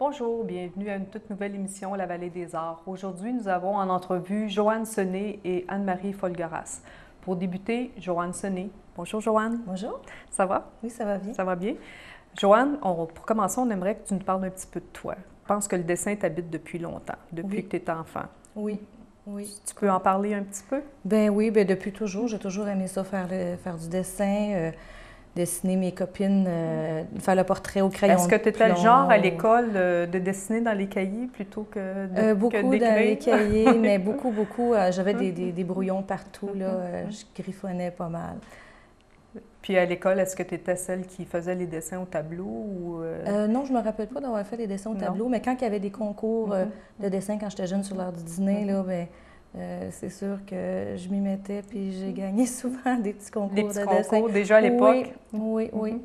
Bonjour, bienvenue à une toute nouvelle émission La Vallée des Arts. Aujourd'hui, nous avons en entrevue Joanne Sonnet et Anne-Marie Folgueras. Pour débuter, Joanne Sonnet. Bonjour Joanne. Bonjour. Ça va? Oui, ça va bien. Ça va bien. Joanne, pour commencer, on aimerait que tu nous parles un petit peu de toi. Je pense que le dessin t'habite depuis longtemps, depuis que tu es enfant. Oui, oui. Tu peux en parler un petit peu? Ben oui, ben depuis toujours. J'ai toujours aimé ça, faire du dessin, dessiner mes copines, faire le portrait au crayon. Est-ce que tu étais de le genre à plomb. l'école de dessiner dans les cahiers plutôt que Beaucoup que dans d'écrire? les cahiers, mais beaucoup. J'avais des brouillons partout, là. Je griffonnais pas mal. Puis à l'école, est-ce que tu étais celle qui faisait les dessins au tableau ou Non, je me rappelle pas d'avoir fait des dessins au tableau, mais quand il y avait des concours de dessin quand j'étais jeune sur l'heure du dîner, là, ben, c'est sûr que je m'y mettais, puis j'ai gagné souvent des petits concours les petits de concours dessin. déjà à l'époque? Oui.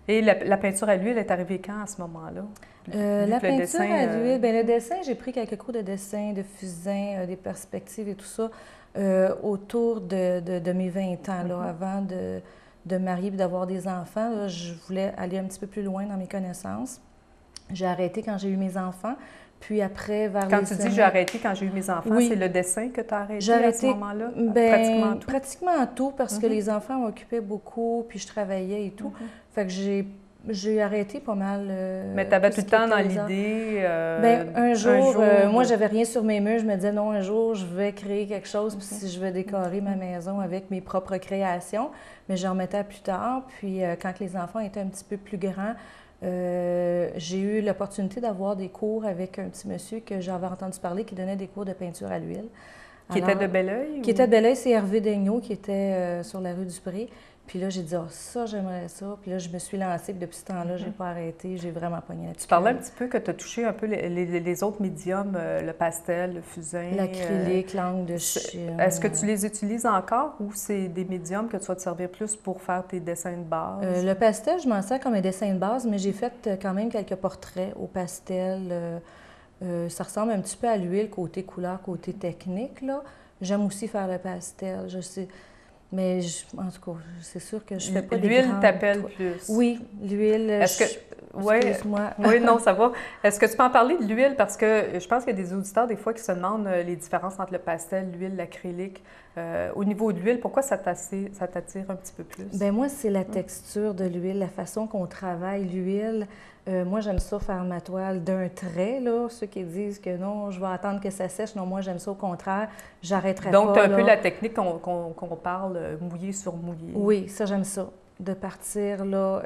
Et la peinture à l'huile est arrivée quand à ce moment-là? La que le peinture dessin, à l'huile, bien, le dessin, j'ai pris quelques cours de dessin, de fusain, des perspectives et tout ça autour de mes 20 ans, là, avant de me marier et d'avoir des enfants. Là, je voulais aller un petit peu plus loin dans mes connaissances. J'ai arrêté quand j'ai eu mes enfants. Puis après, vers Quand les tu dis années... j'ai arrêté quand j'ai eu mes enfants, Oui. c'est le dessin que tu as arrêté J'ai à ce arrêté, moment-là? ben, Pratiquement tout? pratiquement tout, parce que les enfants m'occupaient beaucoup, puis je travaillais et tout. Fait que j'ai arrêté pas mal. Mais tu avais tout ce le qui temps dans était les arts. l'idée. Ben, un jour, moi, j'avais rien sur mes murs. Je me disais, non, un jour, je vais créer quelque chose, puis si je vais décorer ma maison avec mes propres créations. Mais j'en mettais à plus tard. Puis, quand les enfants étaient un petit peu plus grands, j'ai eu l'opportunité d'avoir des cours avec un petit monsieur que j'avais entendu parler qui donnait des cours de peinture à l'huile. Qui était de Belleuil? Qui était de Belleuil, c'est Hervé Daigneault qui était sur la rue du Pré. Puis là, j'ai dit, ah, ça, j'aimerais ça. Puis là, je me suis lancée. Puis depuis ce temps-là, j'ai pas arrêté. J'ai vraiment pogné la Tu parlais un petit peu que tu as touché un peu les autres médiums, le pastel, le fusain. L'acrylique, l'angle de Chine. Est-ce que tu les utilises encore ou c'est des médiums que tu vas te servir plus pour faire tes dessins de base? Le pastel, je m'en sers comme un dessin de base, mais j'ai fait quand même quelques portraits au pastel. Ça ressemble un petit peu à l'huile, côté couleur, côté technique, là. J'aime aussi faire le pastel, je sais. Mais en tout cas, c'est sûr que je fais pas des L'huile grandes... t'appelle plus? Oui, l'huile. Est-ce que... Oui, excuse-moi. oui, non, ça va. Est-ce que tu peux en parler de l'huile? Parce que je pense qu'il y a des auditeurs, des fois, qui se demandent les différences entre le pastel, l'huile, l'acrylique. Au niveau de l'huile, pourquoi ça t'attire un petit peu plus? Bien, moi, c'est la texture de l'huile, la façon qu'on travaille l'huile. Moi, j'aime ça faire ma toile d'un trait, là. Ceux qui disent que non, je vais attendre que ça sèche. Non, moi, j'aime ça au contraire. J'arrêterai pas. Donc, tu as un peu la technique qu'on parle, mouillé sur mouillé. Oui, ça, j'aime ça. De partir, là,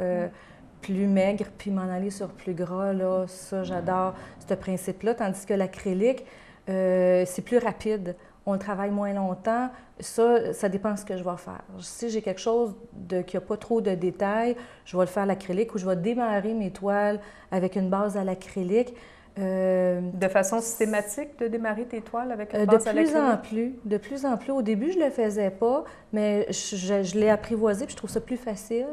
plus maigre, puis m'en aller sur plus gras, là. Ça, j'adore ce principe-là. Tandis que l'acrylique, c'est plus rapide. On le travaille moins longtemps. Ça dépend de ce que je vais faire. Si j'ai quelque chose qui n'a pas trop de détails, je vais le faire à l'acrylique ou je vais démarrer mes toiles avec une base à l'acrylique. De façon systématique de démarrer tes toiles avec une base à l'acrylique? De plus en plus. Au début, je ne le faisais pas, mais je l'ai apprivoisé puis je trouve ça plus facile.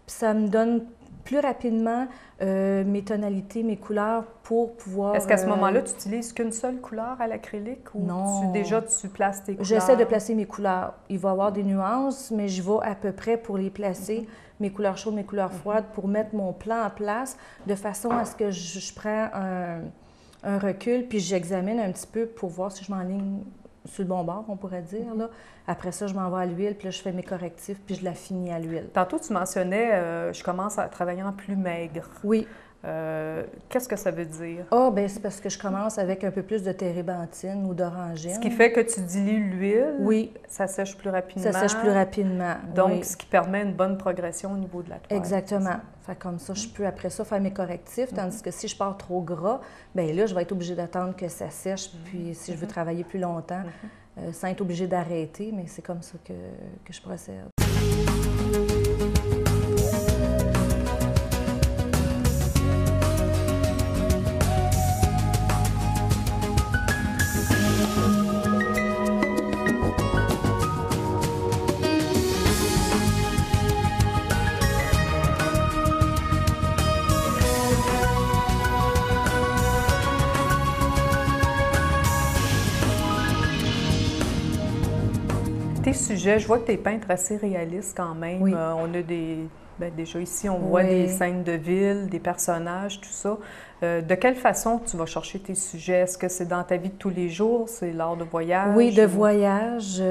Puis ça me donne plus rapidement mes tonalités, mes couleurs pour pouvoir... Est-ce qu'à ce moment-là, tu n'utilises qu'une seule couleur à l'acrylique ou non. Tu places tes couleurs? J'essaie de placer mes couleurs. Il va y avoir des nuances, mais je vais à peu près pour les placer, mes couleurs chaudes, mes couleurs froides, pour mettre mon plan en place de façon à ce que je prends un recul puis j'examine un petit peu pour voir si je m'enligne sur le bon bord, on pourrait dire, là. Après ça, je m'en vais à l'huile, puis là, je fais mes correctifs, puis je la finis à l'huile. Tantôt, tu mentionnais, je commence à travailler en plus maigre. Oui. Qu'est-ce que ça veut dire? Ah, bien, c'est parce que je commence avec un peu plus de térébenthine ou d'orangine. Ce qui fait que tu dilues l'huile, oui. Ça sèche plus rapidement. Ça sèche plus rapidement, donc, oui. Ce qui permet une bonne progression au niveau de la toile. Exactement. Fait comme ça, je peux après ça faire mes correctifs, tandis que si je pars trop gras, bien là, je vais être obligée d'attendre que ça sèche, puis si je veux travailler plus longtemps, sans être obligée d'arrêter, mais c'est comme ça que je procède. Tes sujets, je vois que tu es peintre assez réaliste quand même. Oui. On a Bien, déjà ici, on voit des scènes de ville, des personnages, tout ça. De quelle façon tu vas chercher tes sujets? Est-ce que c'est dans ta vie de tous les jours? C'est lors de voyages? Oui, de voyage.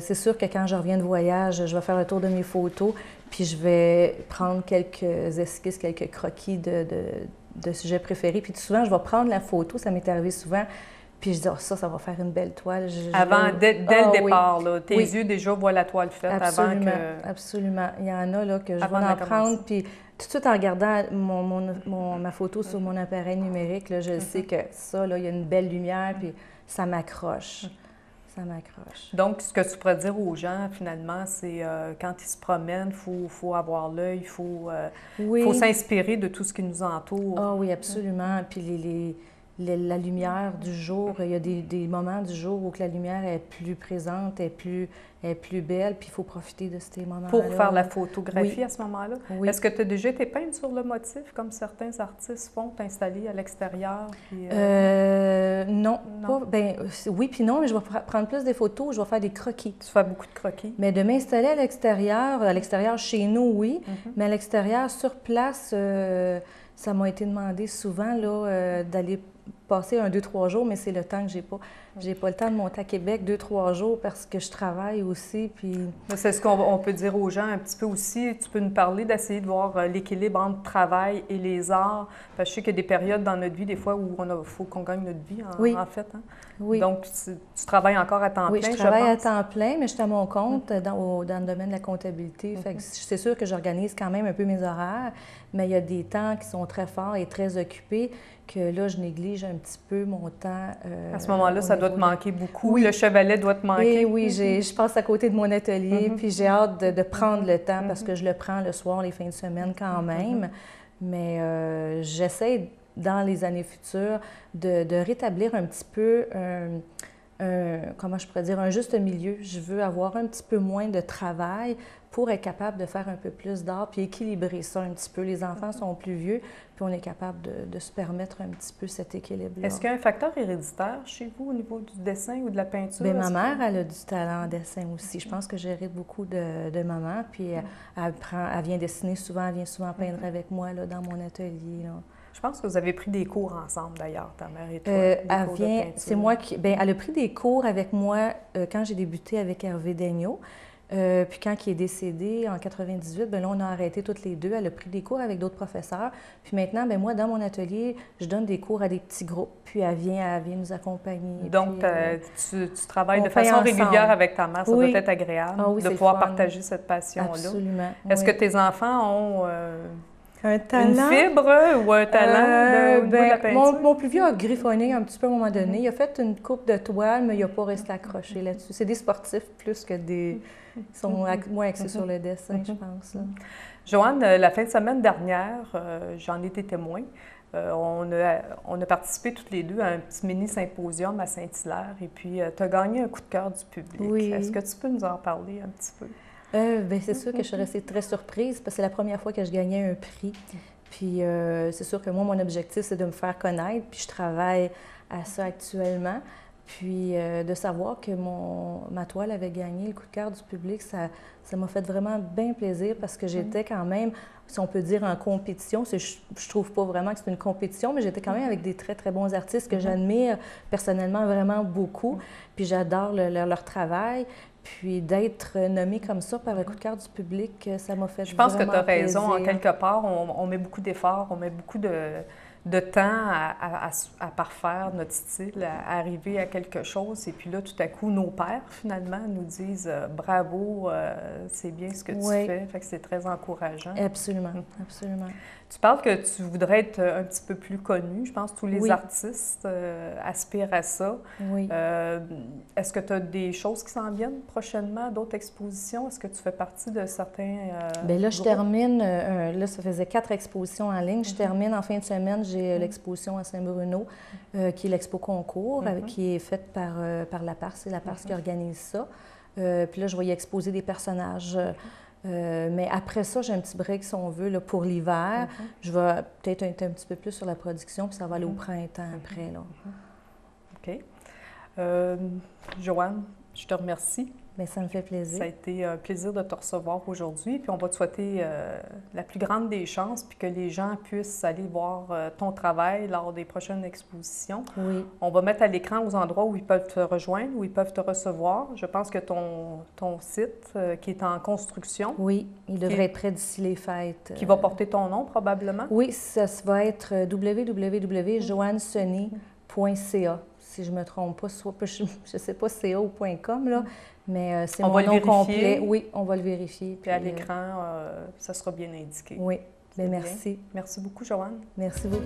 C'est sûr que quand je reviens de voyage, je vais faire le tour de mes photos, puis je vais prendre quelques esquisses, quelques croquis de sujets préférés. Puis souvent, je vais prendre la photo, ça m'est arrivé souvent, puis je dis, oh, ça va faire une belle toile. Dès le départ, là, tes oui. yeux déjà voient la toile faite Absolument, avant que... Absolument. Il y en a là, que je vais en prendre, puis tout de suite en regardant ma photo sur mon appareil numérique, là, je sais que ça, là, il y a une belle lumière, puis ça m'accroche. Ça m'accroche. Donc, ce que tu pourrais dire aux gens, finalement, c'est quand ils se promènent, il faut avoir l'œil, il faut s'inspirer de tout ce qui nous entoure. Ah oui, absolument. Puis la lumière du jour, il y a des moments du jour où que la lumière est plus présente, est plus belle, puis il faut profiter de ces moments-là. Pour faire la photographie à ce moment-là? Oui. Est-ce que tu as déjà été peindre sur le motif, comme certains artistes font, t'installer à l'extérieur? Puis, non. Pas, ben, oui puis non, mais je vais prendre plus des photos, je vais faire des croquis. Tu fais beaucoup de croquis? Mais de m'installer à l'extérieur chez nous, oui, mais à l'extérieur, sur place, ça m'a été demandé souvent là, d'aller passer 2-3 jours, mais c'est le temps que j'ai pas. J'ai pas le temps de monter à Québec 2-3 jours parce que je travaille aussi, puis... C'est ce qu'on peut dire aux gens un petit peu aussi. Tu peux nous parler d'essayer de voir l'équilibre entre travail et les arts. Parce que je sais qu'il y a des périodes dans notre vie, des fois, où il faut qu'on gagne notre vie, en fait. Hein? Oui. Donc, tu travailles encore à temps plein, je travaille à temps plein, mais je suis à mon compte dans le domaine de la comptabilité. Fait que c'est sûr que j'organise quand même un peu mes horaires, mais il y a des temps qui sont très forts et très occupés que là, je néglige un petit peu mon temps. À ce moment-là, ça doit te manquer beaucoup. Oui. Le chevalet doit te manquer. Et oui, je passe à côté de mon atelier, puis j'ai hâte de prendre le temps parce que je le prends le soir, les fins de semaine quand même. Mais j'essaie, dans les années futures, de rétablir un petit peu comment je pourrais dire, un juste milieu. Je veux avoir un petit peu moins de travail pour être capable de faire un peu plus d'art puis équilibrer ça un petit peu. Les enfants sont plus vieux, puis on est capable de se permettre un petit peu cet équilibre-là. Est-ce qu'il y a un facteur héréditaire chez vous au niveau du dessin ou de la peinture? Bien, ma mère, elle a du talent en dessin aussi. Je pense que j'hérite beaucoup de maman, puis elle vient dessiner souvent, elle vient souvent peindre avec moi là, dans mon atelier, là. Je pense que vous avez pris des cours ensemble, d'ailleurs, ta mère et toi. C'est moi qui... Bien, elle a pris des cours avec moi quand j'ai débuté avec Hervé Daigneault. Puis quand il est décédé en 98, bien là, on a arrêté toutes les deux. Elle a pris des cours avec d'autres professeurs. Puis maintenant, bien moi, dans mon atelier, je donne des cours à des petits groupes. Puis elle vient nous accompagner. Donc, puis, tu travailles de façon régulière avec ta mère. Ça doit être agréable de pouvoir partager cette passion-là. Absolument. Est-ce que tes enfants ont... un talent. Une fibre ou un talent au niveau de la peinture? Mon plus vieux a griffonné un petit peu à un moment donné. Il a fait une coupe de toile, mais il n'a pas resté accroché là-dessus. C'est des sportifs plus que des... Ils sont moins axés sur le dessin, je pense. Là. Joanne, la fin de semaine dernière, j'en étais témoin. On a participé toutes les deux à un petit mini-symposium à Saint-Hilaire et puis tu as gagné un coup de cœur du public. Oui. Est-ce que tu peux nous en parler un petit peu? Bien, c'est sûr que je suis restée très surprise parce que c'est la première fois que je gagnais un prix. Puis c'est sûr que moi, mon objectif, c'est de me faire connaître, puis je travaille à ça actuellement. Puis de savoir que ma toile avait gagné le coup de cœur du public, ça m'a fait vraiment bien plaisir parce que j'étais quand même, si on peut dire, en compétition. Je trouve pas vraiment que c'est une compétition, mais j'étais quand même avec des très, très bons artistes que j'admire personnellement vraiment beaucoup. Puis j'adore leur travail. Puis d'être nommée comme ça par le coup de cœur du public, ça m'a fait vraiment plaisir. Je pense que tu as raison. En quelque part, on met beaucoup d'efforts, on met beaucoup de temps à parfaire notre style, à arriver à quelque chose. Et puis là, tout à coup, nos pairs, finalement, nous disent « Bravo, c'est bien ce que tu fais ». Fait que c'est très encourageant. Absolument, absolument. Tu parles que tu voudrais être un petit peu plus connu. Je pense que tous les artistes aspirent à ça. Oui. Est-ce que tu as des choses qui s'en viennent prochainement, d'autres expositions? Est-ce que tu fais partie de certains bien là, je termine, là, ça faisait 4 expositions en ligne. Je termine en fin de semaine, j'ai l'exposition à Saint-Bruno, qui est l'expo concours, qui est faite par la Pars. C'est la Pars qui organise ça. Puis là, je vais y exposer des personnages. Mais après ça, j'ai un petit break, si on veut, là, pour l'hiver. Je vais peut-être être un petit peu plus sur la production, puis ça va aller au printemps après. Là. OK. Joanne, je te remercie Bien, ça me fait plaisir. Ça a été un plaisir de te recevoir aujourd'hui. Puis on va te souhaiter la plus grande des chances, puis que les gens puissent aller voir ton travail lors des prochaines expositions. Oui. On va mettre à l'écran aux endroits où ils peuvent te rejoindre, où ils peuvent te recevoir. Je pense que ton site, qui est en construction. Oui, il devrait être prêt d'ici les fêtes. Qui va porter ton nom, probablement. Oui, ça va être www.joannessony.ca. Si je ne me trompe pas, je ne sais pas CA ou .com, là, mais c'est mon nom complet. Oui, on va le vérifier. Puis à l'écran, ça sera bien indiqué. Oui, bien merci. Merci beaucoup, Joanne. Merci beaucoup.